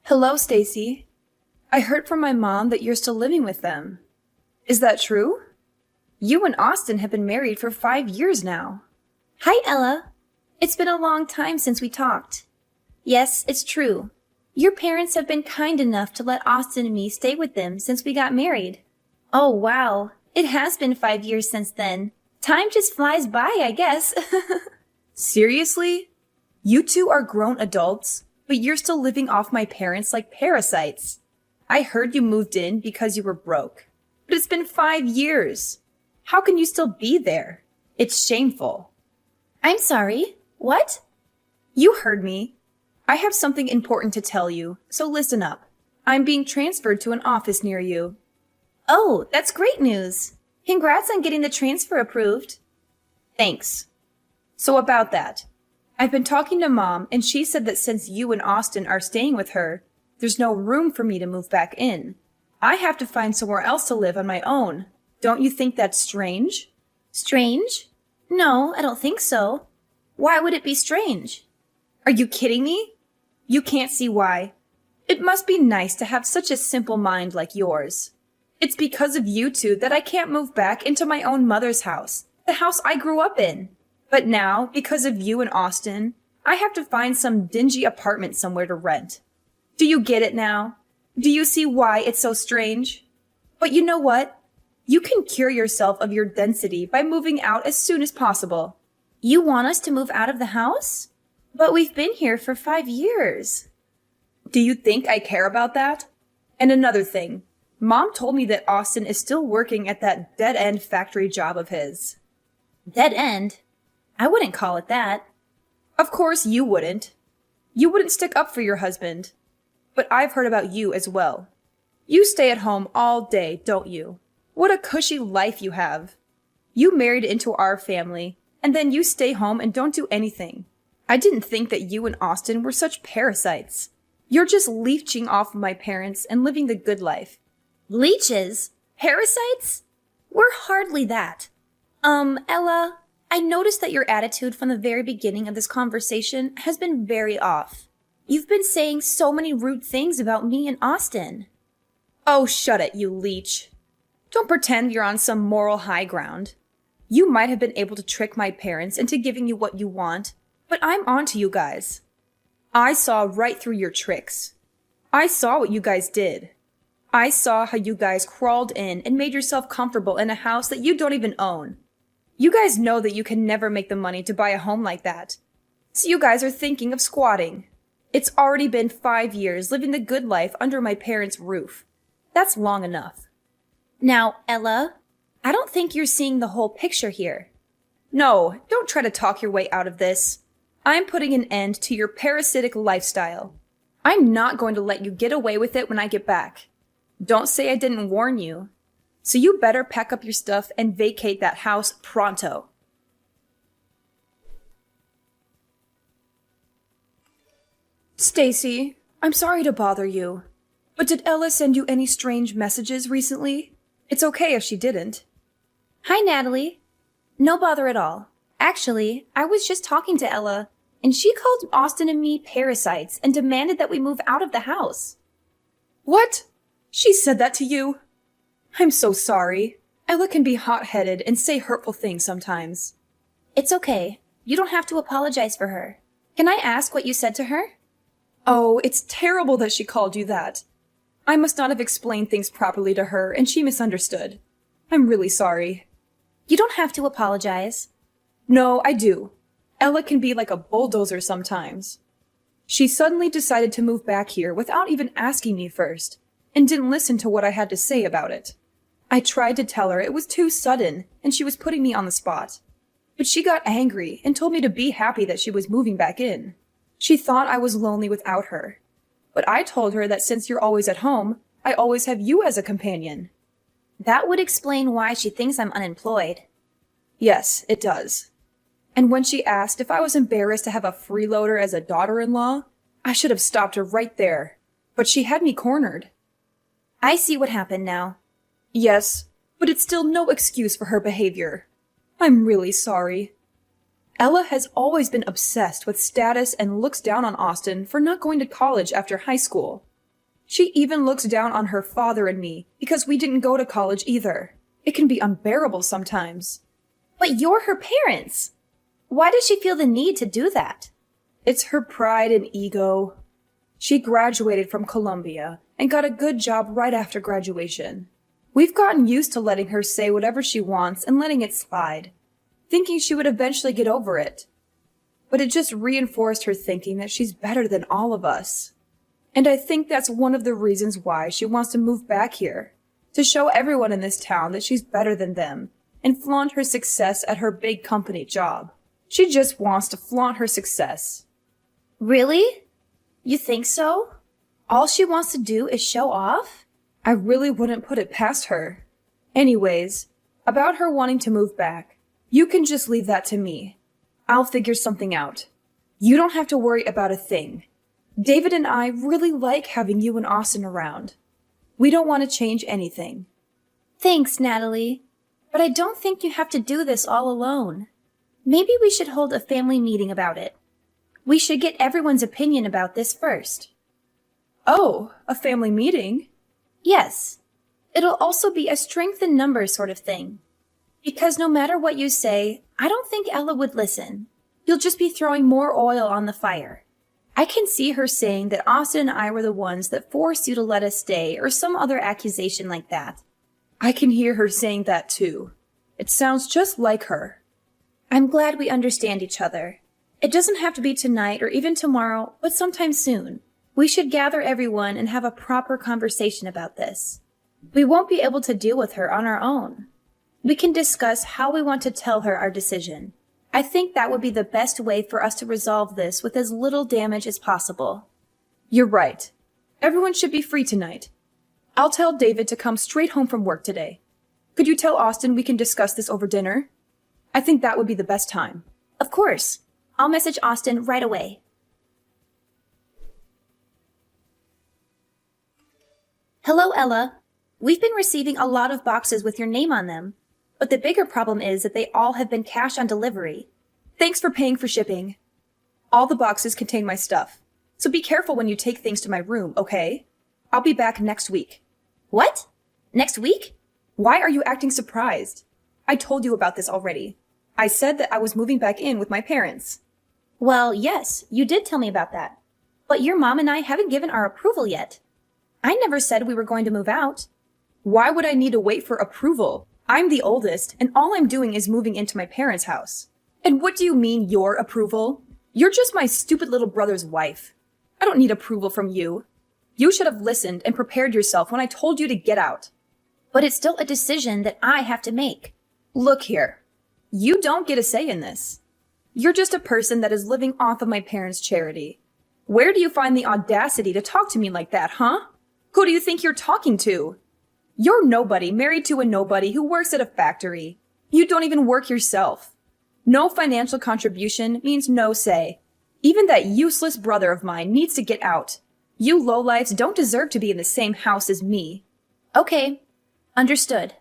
Hello, Stacy. I heard from my mom that you're still living with them. Is that true? You and Austin have been married for 5 years now. Hi, Ella. It's been a long time since we talked. Yes, it's true. Your parents have been kind enough to let Austin and me stay with them since we got married. Oh, wow. It has been 5 years since then. Time just flies by, I guess. Seriously? You two are grown adults, but you're still living off my parents like parasites. I heard you moved in because you were broke, but it's been 5 years. How can you still be there? It's shameful. I'm sorry. What? You heard me. I have something important to tell you, so listen up. I'm being transferred to an office near you. Oh, that's great news. Congrats on getting the transfer approved. Thanks. So about that, I've been talking to Mom, and she said that since you and Austin are staying with her, there's no room for me to move back in. I have to find somewhere else to live on my own. Don't you think that's strange? Strange? No, I don't think so. Why would it be strange? Are you kidding me? You can't see why. It must be nice to have such a simple mind like yours. It's because of you two that I can't move back into my own mother's house, the house I grew up in. But now, because of you and Austin, I have to find some dingy apartment somewhere to rent. Do you get it now? Do you see why it's so strange? But you know what? You can cure yourself of your density by moving out as soon as possible. You want us to move out of the house? But we've been here for 5 years. Do you think I care about that? And another thing, Mom told me that Austin is still working at that dead-end factory job of his. Dead end? I wouldn't call it that. Of course you wouldn't. You wouldn't stick up for your husband. But I've heard about you as well. You stay at home all day, don't you? What a cushy life you have. You married into our family, and then you stay home and don't do anything. I didn't think that you and Austin were such parasites. You're just leeching off of my parents and living the good life. Leeches? Parasites? We're hardly that. Ella, I noticed that your attitude from the very beginning of this conversation has been very off. You've been saying so many rude things about me and Austin. Oh, shut it, you leech. Don't pretend you're on some moral high ground. You might have been able to trick my parents into giving you what you want, but I'm on to you guys. I saw right through your tricks. I saw what you guys did. I saw how you guys crawled in and made yourself comfortable in a house that you don't even own. You guys know that you can never make the money to buy a home like that. So you guys are thinking of squatting. It's already been 5 years living the good life under my parents' roof. That's long enough. Now, Ella, I don't think you're seeing the whole picture here. No, don't try to talk your way out of this. I'm putting an end to your parasitic lifestyle. I'm not going to let you get away with it when I get back. Don't say I didn't warn you. So you better pack up your stuff and vacate that house pronto. Stacy, I'm sorry to bother you, but did Ella send you any strange messages recently? It's okay if she didn't. Hi, Natalie. No bother at all. Actually, I was just talking to Ella, and she called Austin and me parasites and demanded that we move out of the house. What? She said that to you? I'm so sorry. Ella can be hot-headed and say hurtful things sometimes. It's okay. You don't have to apologize for her. Can I ask what you said to her? Oh, it's terrible that she called you that. I must not have explained things properly to her, and she misunderstood. I'm really sorry. You don't have to apologize. No, I do. Ella can be like a bulldozer sometimes. She suddenly decided to move back here without even asking me first, and didn't listen to what I had to say about it. I tried to tell her it was too sudden, and she was putting me on the spot. But she got angry and told me to be happy that she was moving back in. She thought I was lonely without her. But I told her that since you're always at home, I always have you as a companion. That would explain why she thinks I'm unemployed. Yes, it does. And when she asked if I was embarrassed to have a freeloader as a daughter-in-law, I should have stopped her right there. But she had me cornered. I see what happened now. Yes, but it's still no excuse for her behavior. I'm really sorry. Ella has always been obsessed with status and looks down on Austin for not going to college after high school. She even looks down on her father and me because we didn't go to college either. It can be unbearable sometimes. But you're her parents. Why does she feel the need to do that? It's her pride and ego. She graduated from Columbia and got a good job right after graduation. We've gotten used to letting her say whatever she wants and letting it slide, thinking she would eventually get over it. But it just reinforced her thinking that she's better than all of us. And I think that's one of the reasons why she wants to move back here, to show everyone in this town that she's better than them and flaunt her success at her big company job. She just wants to flaunt her success. Really? You think so? All she wants to do is show off? I really wouldn't put it past her. Anyways, about her wanting to move back, you can just leave that to me. I'll figure something out. You don't have to worry about a thing. David and I really like having you and Austin around. We don't want to change anything. Thanks, Natalie. But I don't think you have to do this all alone. Maybe we should hold a family meeting about it. We should get everyone's opinion about this first. Oh, a family meeting? Yes. It'll also be a strength in numbers sort of thing. Because no matter what you say, I don't think Ella would listen. You'll just be throwing more oil on the fire. I can see her saying that Austin and I were the ones that forced you to let us stay or some other accusation like that. I can hear her saying that too. It sounds just like her. I'm glad we understand each other. It doesn't have to be tonight or even tomorrow, but sometime soon. We should gather everyone and have a proper conversation about this. We won't be able to deal with her on our own. We can discuss how we want to tell her our decision. I think that would be the best way for us to resolve this with as little damage as possible. You're right. Everyone should be free tonight. I'll tell David to come straight home from work today. Could you tell Austin we can discuss this over dinner? I think that would be the best time. Of course. I'll message Austin right away. Hello, Ella. We've been receiving a lot of boxes with your name on them, but the bigger problem is that they all have been cash on delivery. Thanks for paying for shipping. All the boxes contain my stuff, so be careful when you take things to my room, okay? I'll be back next week. What? Next week? Why are you acting surprised? I told you about this already. I said that I was moving back in with my parents. Well, yes, you did tell me about that. But your mom and I haven't given our approval yet. I never said we were going to move out. Why would I need to wait for approval? I'm the oldest, and all I'm doing is moving into my parents' house. And what do you mean, your approval? You're just my stupid little brother's wife. I don't need approval from you. You should have listened and prepared yourself when I told you to get out. But it's still a decision that I have to make. Look here. You don't get a say in this. You're just a person that is living off of my parents' charity. Where do you find the audacity to talk to me like that, huh? Who do you think you're talking to? You're nobody married to a nobody who works at a factory. You don't even work yourself. No financial contribution means no say. Even that useless brother of mine needs to get out. You lowlifes don't deserve to be in the same house as me. Okay, understood.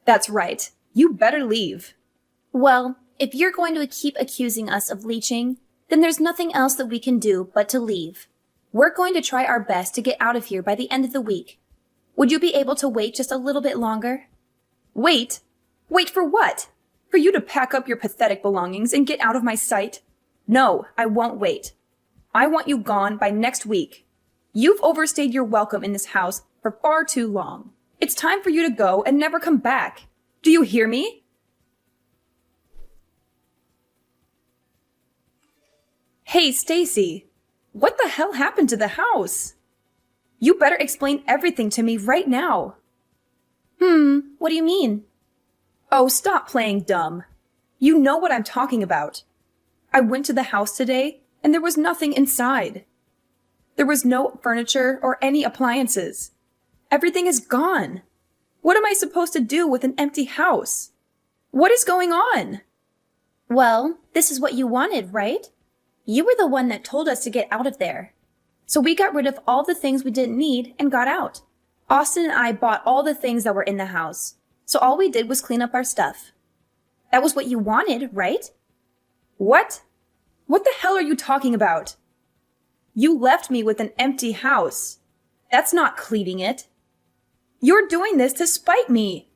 That's right. You better leave. Well, if you're going to keep accusing us of leeching, then there's nothing else that we can do but to leave. We're going to try our best to get out of here by the end of the week. Would you be able to wait just a little bit longer? Wait? Wait for what? For you to pack up your pathetic belongings and get out of my sight? No, I won't wait. I want you gone by next week. You've overstayed your welcome in this house for far too long. It's time for you to go and never come back. Do you hear me? Hey, Stacy. What the hell happened to the house? You better explain everything to me right now. What do you mean? Oh, stop playing dumb. You know what I'm talking about. I went to the house today, and there was nothing inside. There was no furniture or any appliances. Everything is gone. What am I supposed to do with an empty house? What is going on? Well, this is what you wanted, right? You were the one that told us to get out of there. So we got rid of all the things we didn't need and got out. Austin and I bought all the things that were in the house. So all we did was clean up our stuff. That was what you wanted, right? What? What the hell are you talking about? You left me with an empty house. That's not cleaning it. You're doing this to spite me.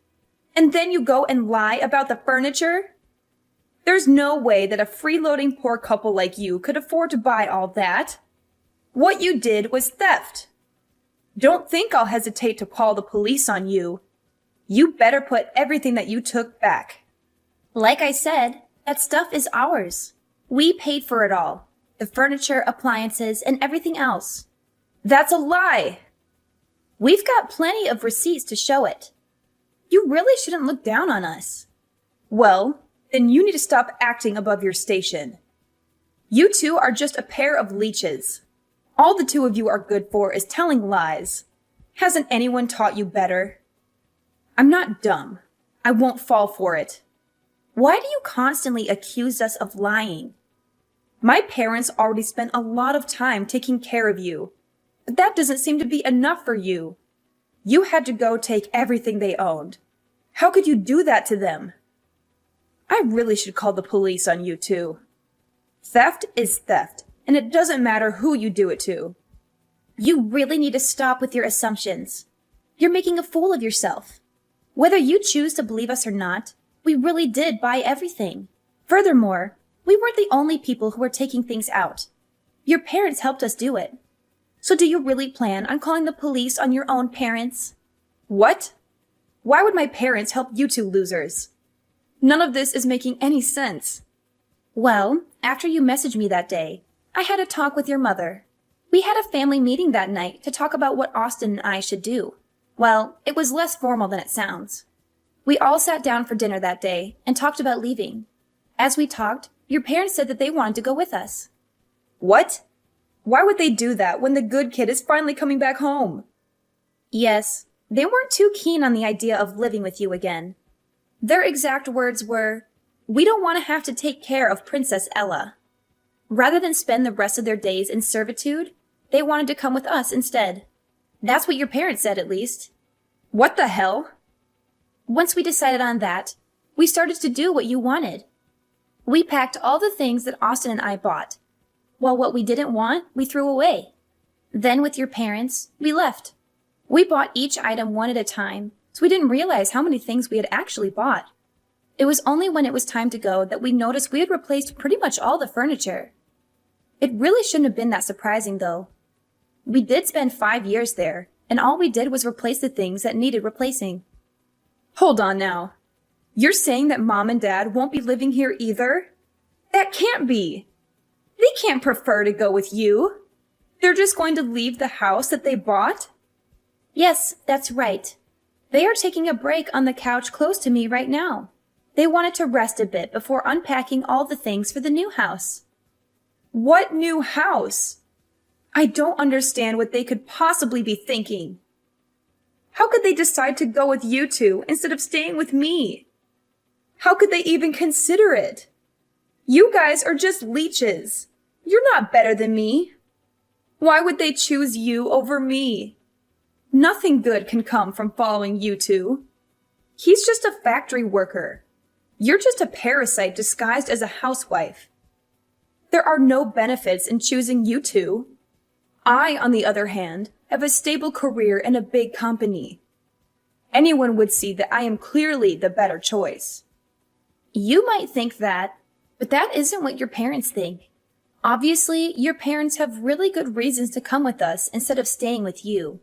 And then you go and lie about the furniture? There's no way that a freeloading poor couple like you could afford to buy all that. What you did was theft. Don't think I'll hesitate to call the police on you. You better put everything that you took back. Like I said, that stuff is ours. We paid for it all. The furniture, appliances, and everything else. That's a lie. We've got plenty of receipts to show it. You really shouldn't look down on us. Well, then you need to stop acting above your station. You two are just a pair of leeches. All the two of you are good for is telling lies. Hasn't anyone taught you better? I'm not dumb. I won't fall for it. Why do you constantly accuse us of lying? My parents already spent a lot of time taking care of you, but that doesn't seem to be enough for you. You had to go take everything they owned. How could you do that to them? I really should call the police on you two. Theft is theft, and it doesn't matter who you do it to. You really need to stop with your assumptions. You're making a fool of yourself. Whether you choose to believe us or not, we really did buy everything. Furthermore, we weren't the only people who were taking things out. Your parents helped us do it. So do you really plan on calling the police on your own parents? What? Why would my parents help you two losers? None of this is making any sense. Well, after you messaged me that day, I had a talk with your mother. We had a family meeting that night to talk about what Austin and I should do. Well, it was less formal than it sounds. We all sat down for dinner that day and talked about leaving. As we talked, your parents said that they wanted to go with us. What? Why would they do that when the good kid is finally coming back home? Yes, they weren't too keen on the idea of living with you again. Their exact words were, "We don't want to have to take care of Princess Ella." Rather than spend the rest of their days in servitude, they wanted to come with us instead. That's what your parents said, at least. What the hell? Once we decided on that, we started to do what you wanted. We packed all the things that Austin and I bought, while what we didn't want, we threw away. Then with your parents, we left. We bought each item one at a time, so we didn't realize how many things we had actually bought. It was only when it was time to go that we noticed we had replaced pretty much all the furniture. It really shouldn't have been that surprising, though. We did spend 5 years there, and all we did was replace the things that needed replacing. Hold on now. You're saying that Mom and Dad won't be living here either? That can't be. They can't prefer to go with you. They're just going to leave the house that they bought? Yes, that's right. They are taking a break on the couch close to me right now. They wanted to rest a bit before unpacking all the things for the new house. What new house? I don't understand what they could possibly be thinking. How could they decide to go with you two instead of staying with me? How could they even consider it? You guys are just leeches. You're not better than me. Why would they choose you over me? Nothing good can come from following you two. He's just a factory worker. You're just a parasite disguised as a housewife. There are no benefits in choosing you two. I, on the other hand, have a stable career in a big company. Anyone would see that I am clearly the better choice. You might think that, but that isn't what your parents think. Obviously, your parents have really good reasons to come with us instead of staying with you.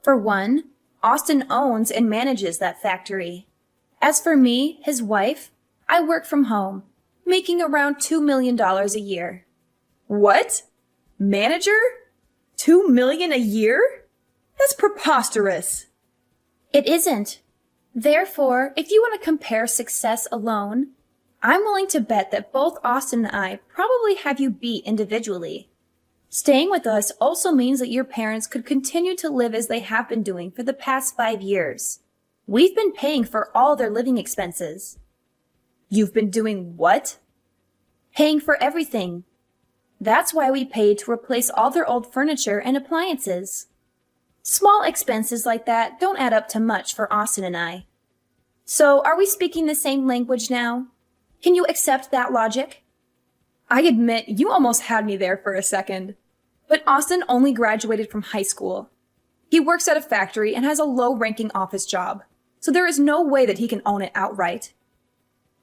For one, Austin owns and manages that factory. As for me, his wife, I work from home, making around $2 million a year. What? Manager? $2 million a year? That's preposterous. It isn't. Therefore, if you want to compare success alone, I'm willing to bet that both Austin and I probably have you beat individually. Staying with us also means that your parents could continue to live as they have been doing for the past 5 years. We've been paying for all their living expenses. You've been doing what? Paying for everything. That's why we paid to replace all their old furniture and appliances. Small expenses like that don't add up to much for Austin and I. So, are we speaking the same language now? Can you accept that logic? I admit you almost had me there for a second. But Austin only graduated from high school. He works at a factory and has a low-ranking office job, so there is no way that he can own it outright.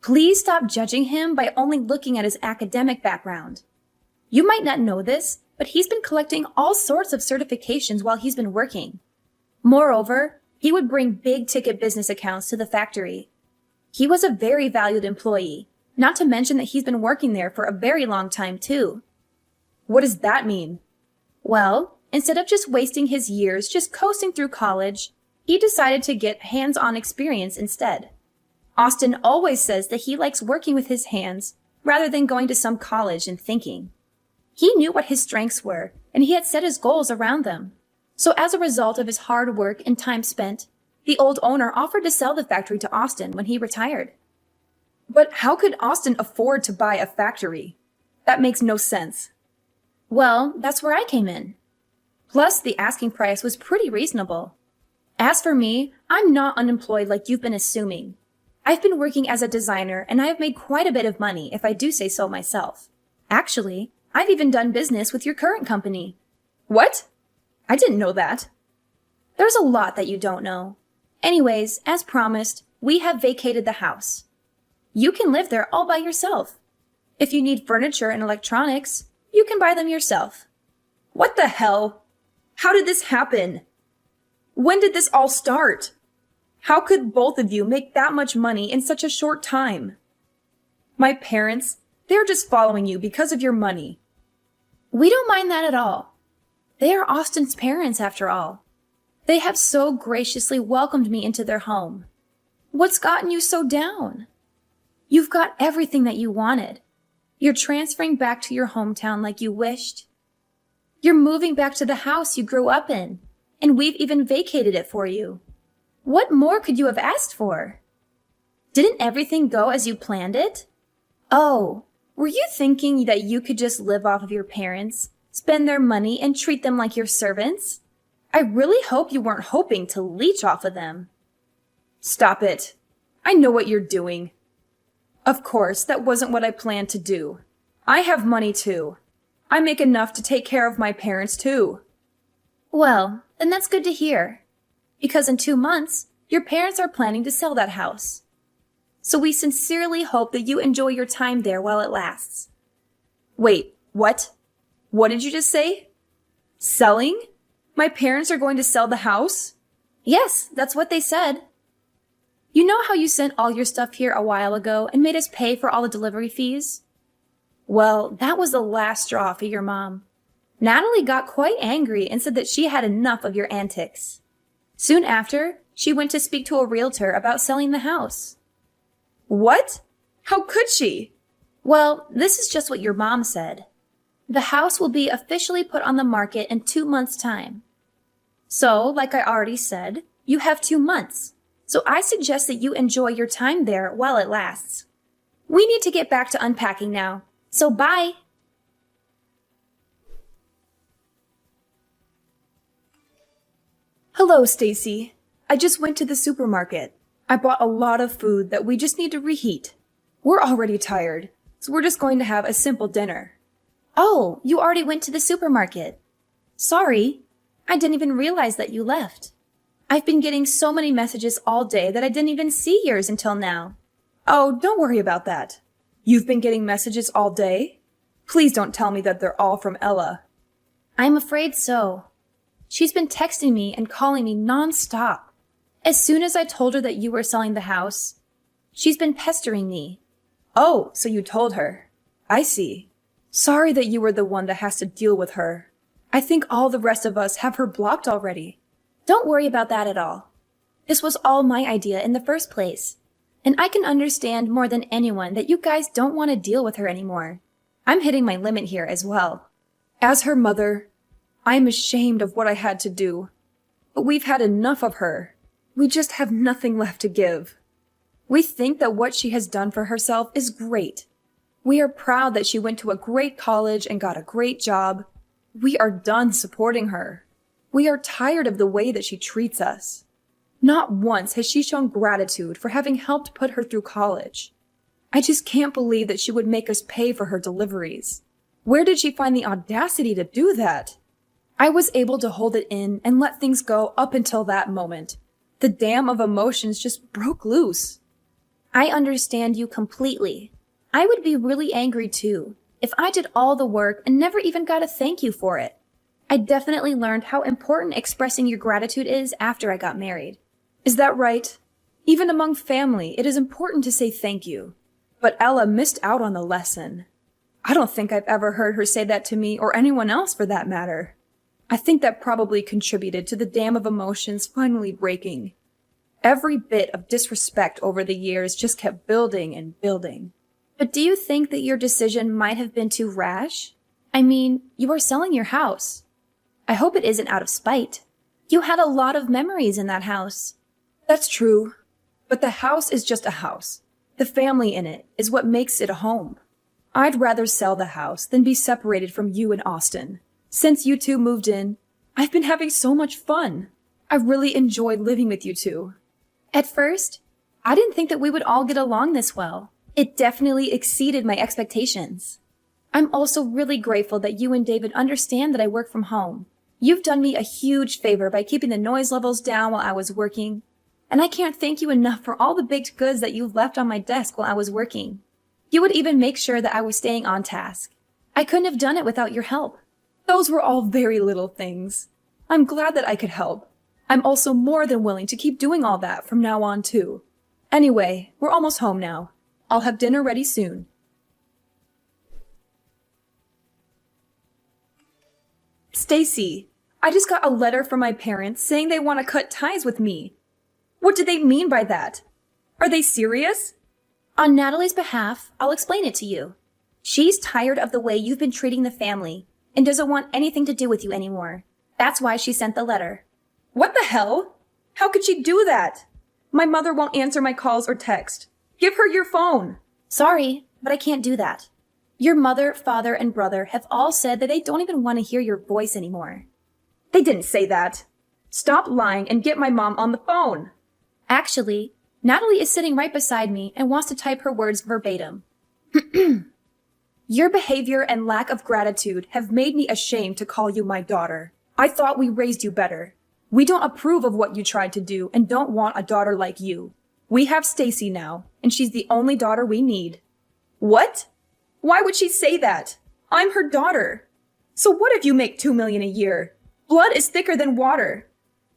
Please stop judging him by only looking at his academic background. You might not know this, but he's been collecting all sorts of certifications while he's been working. Moreover, he would bring big-ticket business accounts to the factory. He was a very valued employee, not to mention that he's been working there for a very long time too. What does that mean? Well, instead of just wasting his years just coasting through college, he decided to get hands-on experience instead. Austin always says that he likes working with his hands rather than going to some college and thinking. He knew what his strengths were, and he had set his goals around them. So as a result of his hard work and time spent, the old owner offered to sell the factory to Austin when he retired. But how could Austin afford to buy a factory? That makes no sense. Well, that's where I came in. Plus, the asking price was pretty reasonable. As for me, I'm not unemployed like you've been assuming. I've been working as a designer, and I have made quite a bit of money, if I do say so myself. Actually, I've even done business with your current company. What? I didn't know that. There's a lot that you don't know. Anyways, as promised, we have vacated the house. You can live there all by yourself. If you need furniture and electronics, you can buy them yourself. What the hell? How did this happen? When did this all start? How could both of you make that much money in such a short time? My parents, they're just following you because of your money. We don't mind that at all. They are Austin's parents, after all. They have so graciously welcomed me into their home. What's gotten you so down? You've got everything that you wanted. You're transferring back to your hometown like you wished. You're moving back to the house you grew up in, and we've even vacated it for you. What more could you have asked for? Didn't everything go as you planned it? Oh, were you thinking that you could just live off of your parents, spend their money, and treat them like your servants? I really hope you weren't hoping to leech off of them. Stop it. I know what you're doing. Of course, that wasn't what I planned to do. I have money too. I make enough to take care of my parents too. Well, then that's good to hear. Because in 2 months, your parents are planning to sell that house. So we sincerely hope that you enjoy your time there while it lasts. Wait, what? What did you just say? Selling? My parents are going to sell the house? Yes, that's what they said. You know how you sent all your stuff here a while ago and made us pay for all the delivery fees? Well, that was the last straw for your mom. Natalie got quite angry and said that she had enough of your antics. Soon after, she went to speak to a realtor about selling the house. What? How could she? Well, this is just what your mom said. The house will be officially put on the market in 2 months' time. So, like I already said, you have 2 months. So I suggest that you enjoy your time there while it lasts. We need to get back to unpacking now. So bye! Hello, Stacy. I just went to the supermarket. I bought a lot of food that we just need to reheat. We're already tired, so we're just going to have a simple dinner. Oh, you already went to the supermarket. Sorry, I didn't even realize that you left. I've been getting so many messages all day that I didn't even see yours until now. Oh, don't worry about that. You've been getting messages all day? Please don't tell me that they're all from Ella. I'm afraid so. She's been texting me and calling me non-stop. As soon as I told her that you were selling the house, she's been pestering me. Oh, so you told her. I see. Sorry that you were the one that has to deal with her. I think all the rest of us have her blocked already. Don't worry about that at all. This was all my idea in the first place. And I can understand more than anyone that you guys don't want to deal with her anymore. I'm hitting my limit here as well. As her mother, I'm ashamed of what I had to do. But we've had enough of her. We just have nothing left to give. We think that what she has done for herself is great. We are proud that she went to a great college and got a great job. We are done supporting her. We are tired of the way that she treats us. Not once has she shown gratitude for having helped put her through college. I just can't believe that she would make us pay for her deliveries. Where did she find the audacity to do that? I was able to hold it in and let things go up until that moment. The dam of emotions just broke loose. I understand you completely. I would be really angry too if I did all the work and never even got a thank you for it. I definitely learned how important expressing your gratitude is after I got married. Is that right? Even among family, it is important to say thank you. But Ella missed out on the lesson. I don't think I've ever heard her say that to me or anyone else for that matter. I think that probably contributed to the dam of emotions finally breaking. Every bit of disrespect over the years just kept building and building. But do you think that your decision might have been too rash? I mean, you are selling your house. I hope it isn't out of spite. You had a lot of memories in that house. That's true. But the house is just a house. The family in it is what makes it a home. I'd rather sell the house than be separated from you and Austin. Since you two moved in, I've been having so much fun. I really enjoyed living with you two. At first, I didn't think that we would all get along this well. It definitely exceeded my expectations. I'm also really grateful that you and David understand that I work from home. You've done me a huge favor by keeping the noise levels down while I was working, and I can't thank you enough for all the baked goods that you've left on my desk while I was working. You would even make sure that I was staying on task. I couldn't have done it without your help. Those were all very little things. I'm glad that I could help. I'm also more than willing to keep doing all that from now on, too. Anyway, we're almost home now. I'll have dinner ready soon. Stacy, I just got a letter from my parents saying they want to cut ties with me. What do they mean by that? Are they serious? On Natalie's behalf, I'll explain it to you. She's tired of the way you've been treating the family and doesn't want anything to do with you anymore. That's why she sent the letter. What the hell? How could she do that? My mother won't answer my calls or text. Give her your phone. Sorry, but I can't do that. Your mother, father, and brother have all said that they don't even want to hear your voice anymore. They didn't say that. Stop lying and get my mom on the phone. Actually, Natalie is sitting right beside me and wants to type her words verbatim. Your behavior and lack of gratitude have made me ashamed to call you my daughter. I thought we raised you better. We don't approve of what you tried to do and don't want a daughter like you. We have Stacy now, and she's the only daughter we need. What? Why would she say that? I'm her daughter. So what if you make $2 million a year? Blood is thicker than water.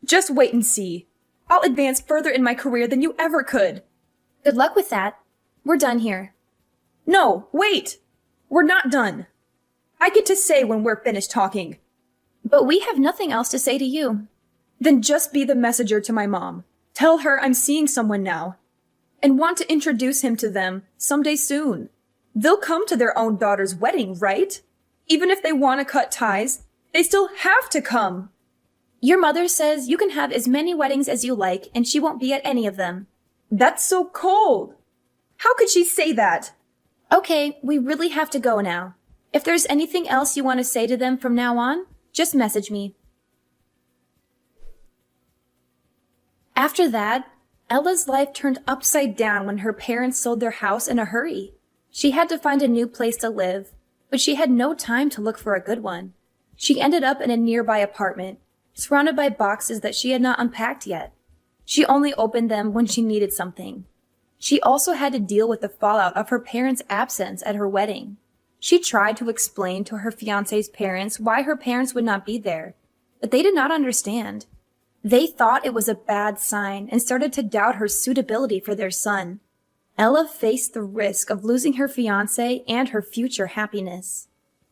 Just wait and see. I'll advance further in my career than you ever could. Good luck with that. We're done here. No, wait. We're not done. I get to say when we're finished talking. But we have nothing else to say to you. Then just be the messenger to my mom. Tell her I'm seeing someone now and want to introduce him to them someday soon. They'll come to their own daughter's wedding, right? Even if they want to cut ties, they still have to come. Your mother says you can have as many weddings as you like and she won't be at any of them. That's so cold. How could she say that? Okay, we really have to go now. If there's anything else you want to say to them from now on, just message me. After that, Ella's life turned upside down when her parents sold their house in a hurry. She had to find a new place to live, but she had no time to look for a good one. She ended up in a nearby apartment, surrounded by boxes that she had not unpacked yet. She only opened them when she needed something. She also had to deal with the fallout of her parents' absence at her wedding. She tried to explain to her fiancé's parents why her parents would not be there, but they did not understand. They thought it was a bad sign and started to doubt her suitability for their son. Ella faced the risk of losing her fiancé and her future happiness.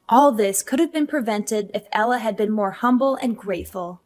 All this could have been prevented if Ella had been more humble and grateful.